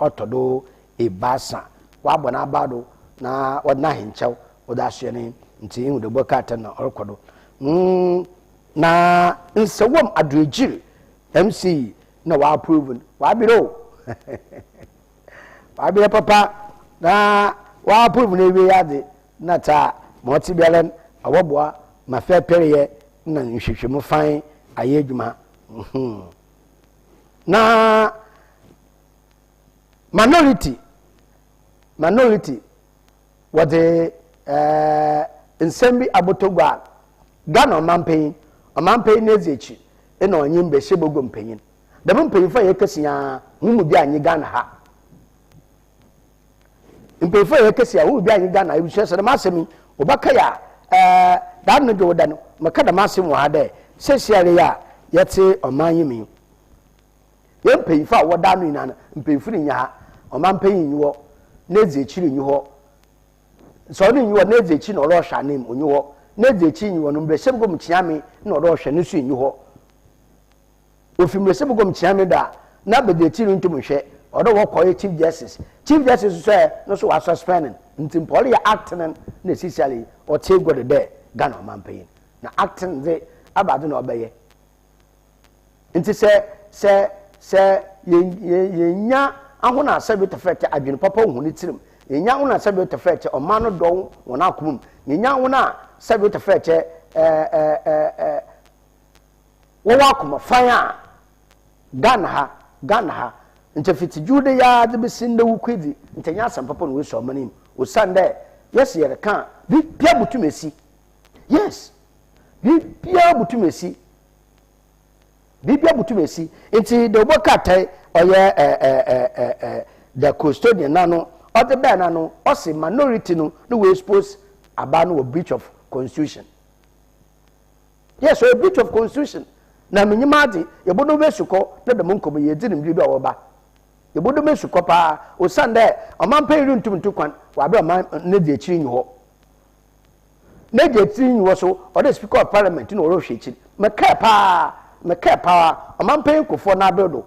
otodo ebasa wa bona abado na wadna hinchew oda hye nti hu de bokata na orkodo na nsewom adrejiri MC na wa approve wa biro wa biro papa na wa approve na ewe yade na ta moti bialen awoboa ma fe periye na nhwehwemu fan ayedwuma na minority what the nsembi abotogwa Ghana Mampen nezechi ena onyim be shebogo mpanyin da mpanyin fa yekesia humu bi anyi Ghana ha mpanyin fa yekesia humu bi anyi Ghana ibusua se da masemi obaka ya da no de woda no maka da masemi wa da sesiare ya yete omanyimi ye mpanyin fa woda no ina mpanyin firi nya ha Mampen nyiwo nezechi nyiwo so ni nyiwo nezechi no ro hwa nim onyiwo nezechi nyiwo no mbe shebogo mchiame no ro hwa ne su nyiwo ofimre shebogo mchiame da na bedechi ntum hwe odo wo koye chief justice so no so wa suspending ntim poli ya acting na sisiale o tegwo de Ghana Mampen na acting de abade na obeye nti se ye nya ahuna sabi tefete adwene papa ohuni tirim nya wona sabe to feche o ma no do wona akomum nya wona sabe to feche wo wa akoma fan a Ghana ha nte fiti jude ya de besin da wukwedi nte nya asam papa no we so manim o sande yes yere kan bi pia butumesi yes bi pia butumesi nti de obokatai oye the custodian nano or the ban nano or say minority no we expose about no breach of constitution. Yes, so a breach of constitution. Na minimadi ye bodo mesuko na de monko be ye dinim bi do oba ye bodo mesuko pa o sande o man pay runtum tukwan wa be o man na de chiri nyi ho na de chiri nyi wo so o the speaker of parliament no ro hwechi me ka pa o man pay kofo na bedo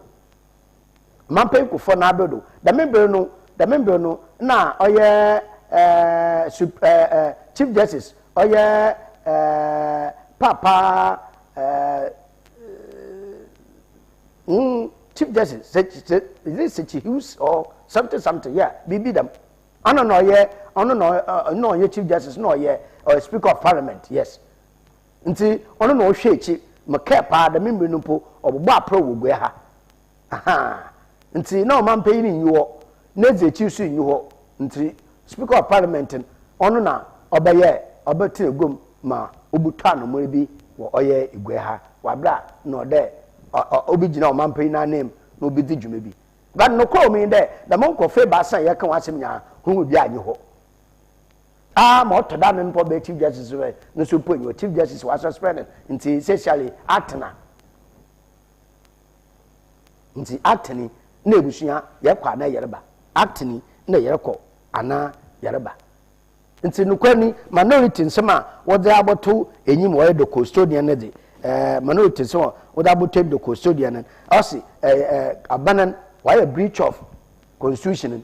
the member no na oye chief justice oye papa chief justice is this Hughes or something yeah bibi them no ye chief justice no ye or speaker of parliament yes nti ono no hwechi mekepa the member no po obbo apro wogwe ha aha nti na o man pay ni nyiwo na zechi su nyiwo nti speaker of parliament ono na obeye obetire gom ma obuta no mo bi wo oye igwe ha wabra no de obi gina o man pay na name no obi di dwuma bi but no call me there the monko fe ba san ye kan wasem nya hu bi anyi ho mo to da me mpo be chief justice we no so po nyi chief justice was suspended nti essentially atena nti ateni na ebusuya ye kwa na yereba ateni na yereko ana yereba nti nukwani minority nsema wo de aboto enyim wo de custodian na de minority so wo de aboto de custodian osi abanan why a breach of constitution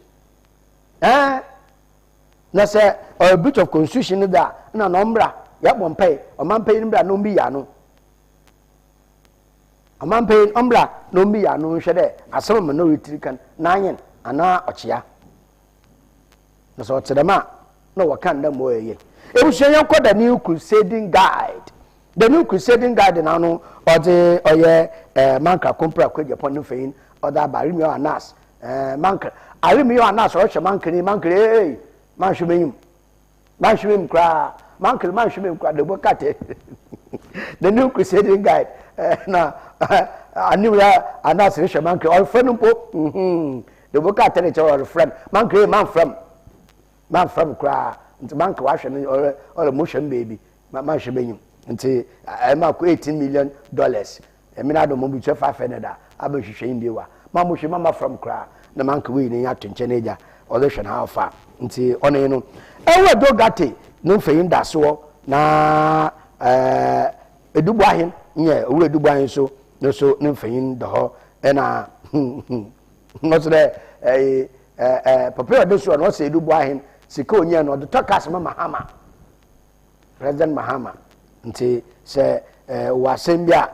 na say a breach of constitution da na nombra ya bompai o man pay nombra no mbi ya no amman pay nombra no mbi ya no hwede asem minority kan nanyen ana ochia na so tedema no wakan da moye ebusuyan ko the new crusading guide na no ode oye manka kompra kwaje pon fein oda barimi anas manka arimi anas o hwe mankre manhwemim kra manhwemim kra de bokate the new crusading guide na aniwa anas hwe mankre o friend po de bokate ne che o friend mankre man from kra nti bank wa hwe ne or motion baby ma hwe benyim nti ma ko $18 million emi na do mo bi 500 da abahwehwe yin biwa ma mo hwe mama from kra na man ko we ni atonche na eja o le hwe na afa nti one no ewe do gate no feyin da so na edubu ahin nye owure edubu ahin so no so no feyin do ho na no so de papa do so no se edubu ahin sika onye no de tokas Mahama President Mahama nti se wasembia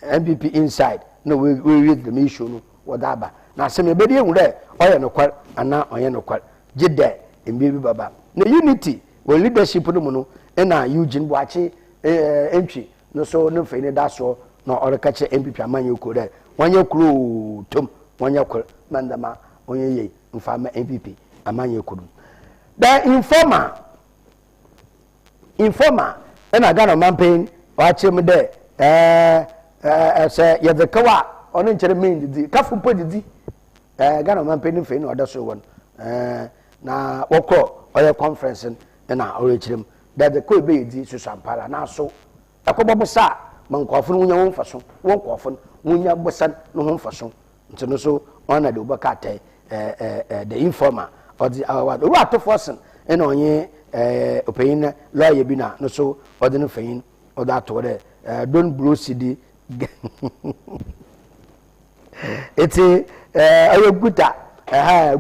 MPP inside no we read the issue no wadaba na se me bedi ehun oye no kwar ana oye no kwar jide embibi baba na unity we leadership no mu no na Eugene Boachi entry no so no fe ni da so no oreka che MPP amanye ko de wanye kuro tom wanye kwar mandama onye ye mfama MPP amanye ko the informer na Ghana campaign wache me de say ye the kawa ono nchere mean di kafu po didi Ghana campaign fe no odaso won na wokọ oye conference na orechirem that the ko be di so sampara na so akobobosa mankofo no nya won faso won kofo no nya bosan no won faso ntino so ona de obakata the informer or the award we are to forcing na onye opinion lawyer bi na no so odi no fein o da to de don bro cd eti ayo guta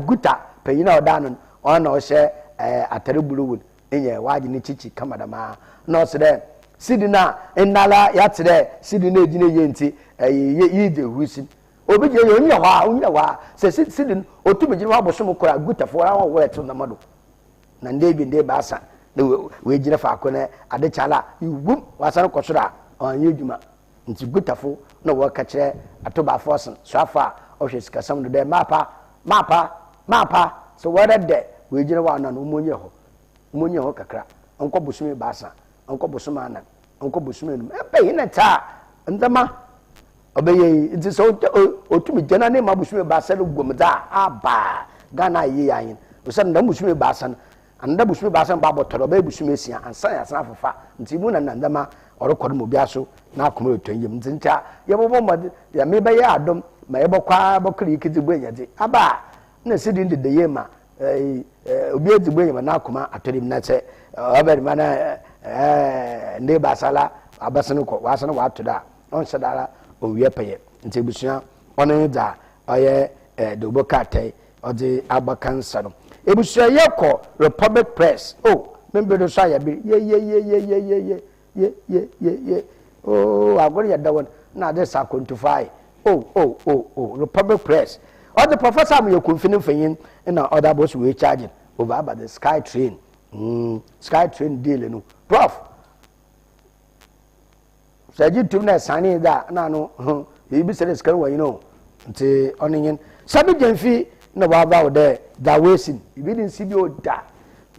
guta peyina o da no ona o she atare buluwun enye waji ni chichi kamadama no se de cd na enala ya tere cd na ejine ye nti yi de husin obi je onye wa se sidin otumi je wa bosom kora gutafo ra wo eto na mado na nde baasa na we jira fa ko na ade chala iwum wasan kosora anye djuma nti gutafo na wo ka kire atoba force so afa o hwe sika sam do de mapa so wada de we jira wa na no monye ho kakra onko bosumi baasa onko bosuma anan onko bosumi enum ebe hina ta ndama obeye it is otumi jana ne mabusumi baasa no gomda aba Ghana yi yayin o se ndam busumi baasa anda busumi baasa ba botoro ba busumi esia ansan ya san afafa nti mu na ndama orekọrọ mo biaso na akoma otonyem ntinta ye bobo mod ya me be ya adom ma ye bokwa bokri ikiti gbenyade aba na sidi ndede ye ma obi edigbo yema na akoma atorim na se obere mana ne basala abasene ko wasane watoda on sedara owie peye nti busua ono da oye dobo katai odi abakansa no ebusua ye ko Republic Press membe do so ya bi ye oh agori ya dawon na de sakontify Republic Press all the professor am you confinin fanyin na other boss we charging over about the sky train deal no prof saji tum na sani da na no e bi sele sky wa you know nti oninyin sabi jenfi na ba ba de da wesin e bi din sibi o da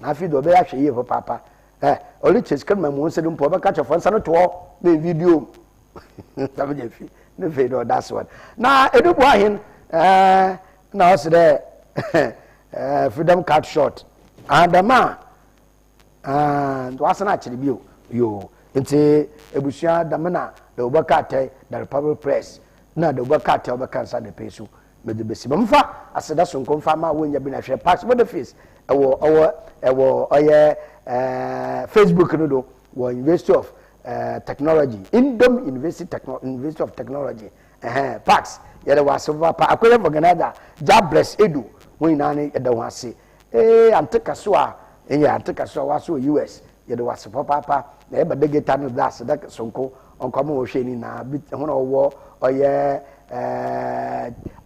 na fi do be ya hwe ye papa only chase kan ma mo sedum po ba ka chofo nsa no to na video sabi jenfi ne fe do that's one na edubu ahin na ose de freedom card short adama and wasana achiri bio yo nti ebusua damana de obakate the Republic Press na de obakate obakansa de pesu mede besi bamfa aseda so nkomfa ma wonya bi na hwe pass the face ewo oye Facebook no do wo University of Technology Indom University of Technology Pax yere wase papa akoye organizer Jabless Edu wona ne eda wase anteka so a anteka so waso US yere wase papa na eba degeta no das da sonko onkomo wo hwe ni na hono wo oye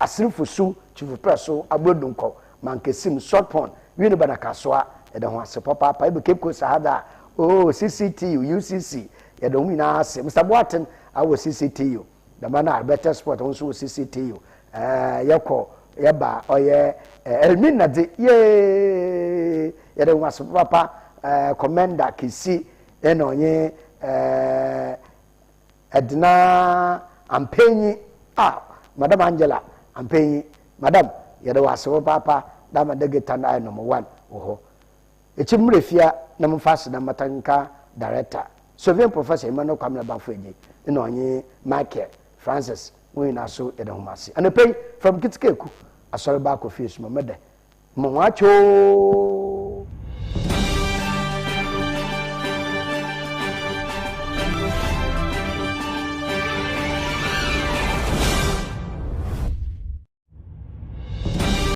asirifusu chifu presso agbodunko mankesim short pond wini bana kasoa eda wase papa ebe kepko sahada CCTU UCC yede hu na ase Mr. Boaten awo CCTU the man are better sport also CCTU yako yaba oye elmina de ye yede waso papa commander kisi enonye Edna Ampenyi Madam Angela Ampenyi Madam yede waso papa dama degeta na number 1 oho echimrefia na mfase na matanka director Soviet professor Emmanuel Kwame Bafeji enonye Michael Francis we na so e de homase and pay from Kitikeku asori ba ko face mo mede mo wacho